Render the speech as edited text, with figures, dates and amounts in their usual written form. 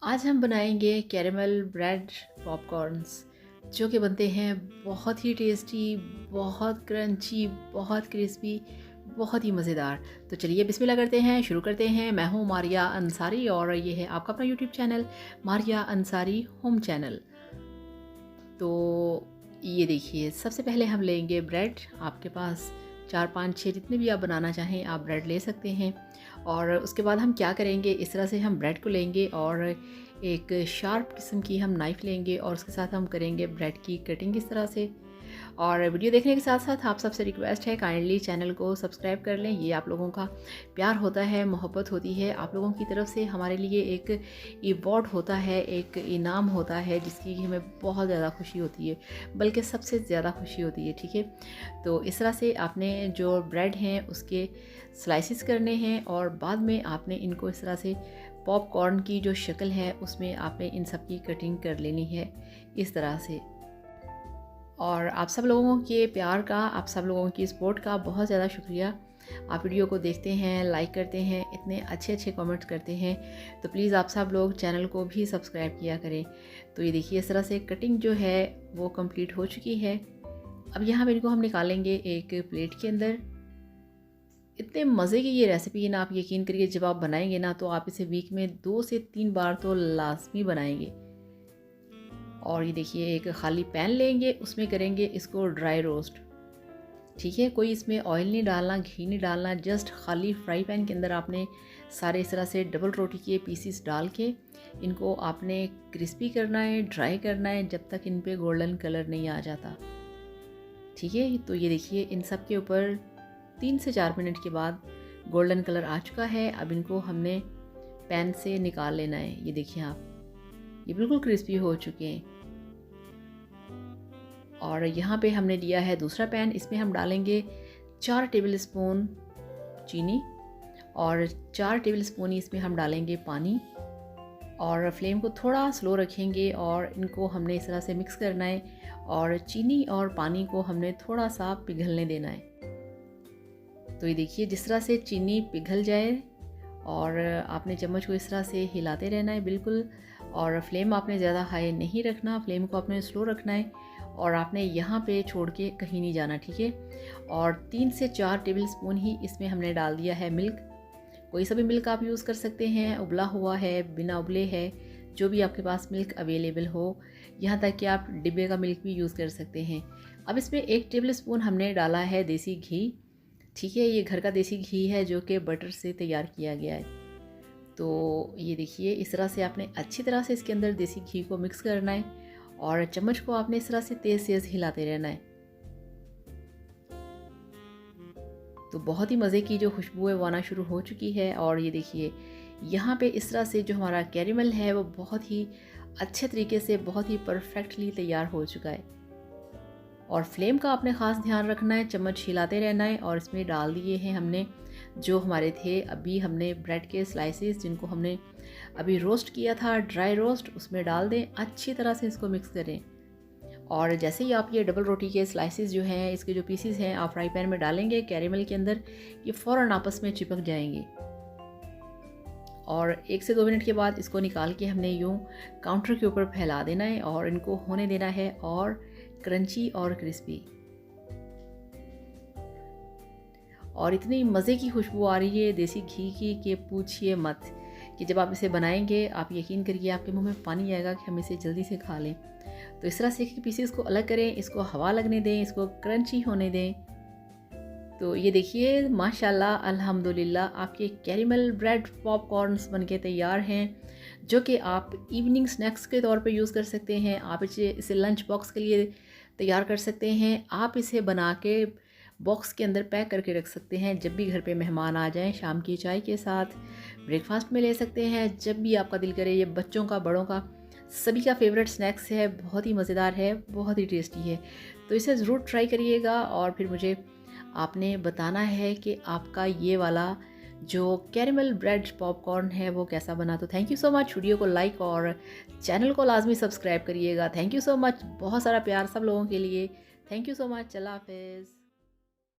आज हम बनाएंगे कैरेमल ब्रेड पॉपकॉर्न्स जो कि बनते हैं बहुत ही टेस्टी, बहुत क्रंची, बहुत क्रिस्पी, बहुत ही मज़ेदार। तो चलिए बिस्मिल्लाह करते हैं, शुरू करते हैं। मैं हूँ मारिया अंसारी और ये है आपका अपना YouTube channel Maria Ansari home channel. तो ये देखिए, सबसे पहले हम लेंगे ब्रेड। आपके पास 4 5 6 जितने भी आप बनाना चाहें आप ब्रेड ले सकते हैं। और उसके बाद हम क्या करेंगे, इस तरह से हम ब्रेड को लेंगे और एक शार्प किस्म की हम नाइफ़ लेंगे और उसके साथ हम करेंगे ब्रेड की कटिंग इस तरह से। और वीडियो देखने के साथ साथ आप सबसे रिक्वेस्ट है, काइंडली चैनल को सब्सक्राइब कर लें। ये आप लोगों का प्यार होता है, मोहब्बत होती है। आप लोगों की तरफ से हमारे लिए एक अवार्ड होता है, एक इनाम होता है जिसकी हमें बहुत ज़्यादा खुशी होती है, बल्कि सबसे ज़्यादा खुशी होती है। ठीक है, तो इस तरह से आपने जो ब्रेड हैं उसके स्लाइसिस करने हैं और बाद में आपने इनको इस तरह से पॉपकॉर्न की जो शक्ल है उसमें आपने इन सब की कटिंग कर लेनी है इस तरह से। और आप सब लोगों के प्यार का, आप सब लोगों की सपोर्ट का बहुत ज़्यादा शुक्रिया। आप वीडियो को देखते हैं, लाइक करते हैं, इतने अच्छे अच्छे कमेंट्स करते हैं, तो प्लीज़ आप सब लोग चैनल को भी सब्सक्राइब किया करें। तो ये देखिए, इस तरह से कटिंग जो है वो कंप्लीट हो चुकी है। अब यहाँ इनको हम निकालेंगे एक प्लेट के अंदर। इतने मज़े की ये रेसिपी ना, आप यकीन करिए जब आप बनाएंगे ना तो आप इसे वीक में 2 से 3 बार तो लाजमी बनाएंगे। और ये देखिए, एक खाली पैन लेंगे, उसमें करेंगे इसको ड्राई रोस्ट। ठीक है, कोई इसमें ऑयल नहीं डालना, घी नहीं डालना, जस्ट खाली फ्राई पैन के अंदर आपने सारे इस तरह से डबल रोटी के पीसीस डाल के इनको आपने क्रिस्पी करना है, ड्राई करना है जब तक इन पे गोल्डन कलर नहीं आ जाता। ठीक है, तो ये देखिए, इन सब के ऊपर 3 से 4 मिनट के बाद गोल्डन कलर आ चुका है। अब इनको हमने पैन से निकाल लेना है। ये देखिए आप, ये बिल्कुल क्रिस्पी हो चुके हैं। और यहाँ पे हमने लिया है दूसरा पैन, इसमें हम डालेंगे 4 टेबलस्पून चीनी और 4 टेबलस्पून ही इसमें हम डालेंगे पानी। और फ्लेम को थोड़ा स्लो रखेंगे और इनको हमने इस तरह से मिक्स करना है और चीनी और पानी को हमने थोड़ा सा पिघलने देना है। तो ये देखिए, जिस तरह से चीनी पिघल जाए और आपने चम्मच को इस तरह से हिलाते रहना है बिल्कुल। और फ्लेम आपने ज़्यादा हाई नहीं रखना, फ्लेम को आपने स्लो रखना है और आपने यहाँ पे छोड़ के कहीं नहीं जाना। ठीक है, और 3 से 4 टेबलस्पून ही इसमें हमने डाल दिया है मिल्क। कोई सा भी मिल्क आप यूज़ कर सकते हैं, उबला हुआ है, बिना उबले है, जो भी आपके पास मिल्क अवेलेबल हो। यहाँ तक कि आप डिब्बे का मिल्क भी यूज़ कर सकते हैं। अब इसमें 1 टेबलस्पून हमने डाला है देसी घी। ठीक है, ये घर का देसी घी है जो कि बटर से तैयार किया गया है। तो ये देखिए, इस तरह से आपने अच्छी तरह से इसके अंदर देसी घी को मिक्स करना है और चम्मच को आपने इस तरह से तेज़ तेज़ हिलाते रहना है। तो बहुत ही मज़े की जो खुशबू है वो आना शुरू हो चुकी है। और ये देखिए, यहाँ पे इस तरह से जो हमारा कैरेमल है वो बहुत ही अच्छे तरीके से, बहुत ही परफेक्टली तैयार हो चुका है। और फ्लेम का आपने ख़ास ध्यान रखना है, चम्मच हिलाते रहना है। और इसमें डाल दिए हैं हमने जो हमारे थे, अभी हमने ब्रेड के स्लाइसेस जिनको हमने अभी रोस्ट किया था, ड्राई रोस्ट, उसमें डाल दें। अच्छी तरह से इसको मिक्स करें। और जैसे ही आप ये डबल रोटी के स्लाइसेस जो हैं, इसके जो पीसीस हैं, आप फ्राई पैन में डालेंगे कैरेमल के अंदर, ये फ़ौरन आपस में चिपक जाएंगे। और 1 से 2 मिनट के बाद इसको निकाल के हमने यूँ काउंटर के ऊपर फैला देना है और इनको होने देना है और क्रंची और क्रिस्पी। और इतनी मज़े की खुशबू आ रही है देसी घी की कि पूछिए मत, कि जब आप इसे बनाएंगे आप यकीन करिए आपके मुंह में पानी आएगा कि हम इसे जल्दी से खा लें। तो इस तरह से पीसेस को अलग करें, इसको हवा लगने दें, इसको क्रंची होने दें। तो ये देखिए, माशाल्लाह अल्हम्दुलिल्लाह, आपके कैरेमल ब्रेड पॉपकॉर्न्स बनके तैयार हैं, जो कि आप इवनिंग स्नैक्स के तौर पे यूज़ कर सकते हैं। आप इसे लंच बॉक्स के लिए तैयार कर सकते हैं। आप इसे बना के बॉक्स के अंदर पैक करके रख सकते हैं, जब भी घर पे मेहमान आ जाएं, शाम की चाय के साथ, ब्रेकफास्ट में ले सकते हैं, जब भी आपका दिल करे। ये बच्चों का, बड़ों का, सभी का फेवरेट स्नैक्स है, बहुत ही मज़ेदार है, बहुत ही टेस्टी है। तो इसे ज़रूर ट्राई करिएगा और फिर मुझे आपने बताना है कि आपका ये वाला जो कैरेमल ब्रेड पॉपकॉर्न है वो कैसा बना। तो thank you so much. Video को लाइक और चैनल को लाजमी सब्सक्राइब करिएगा। थैंक यू सो मच, बहुत सारा प्यार सब लोगों के लिए। Thank you so much. अल्लाह हाफ़िज़।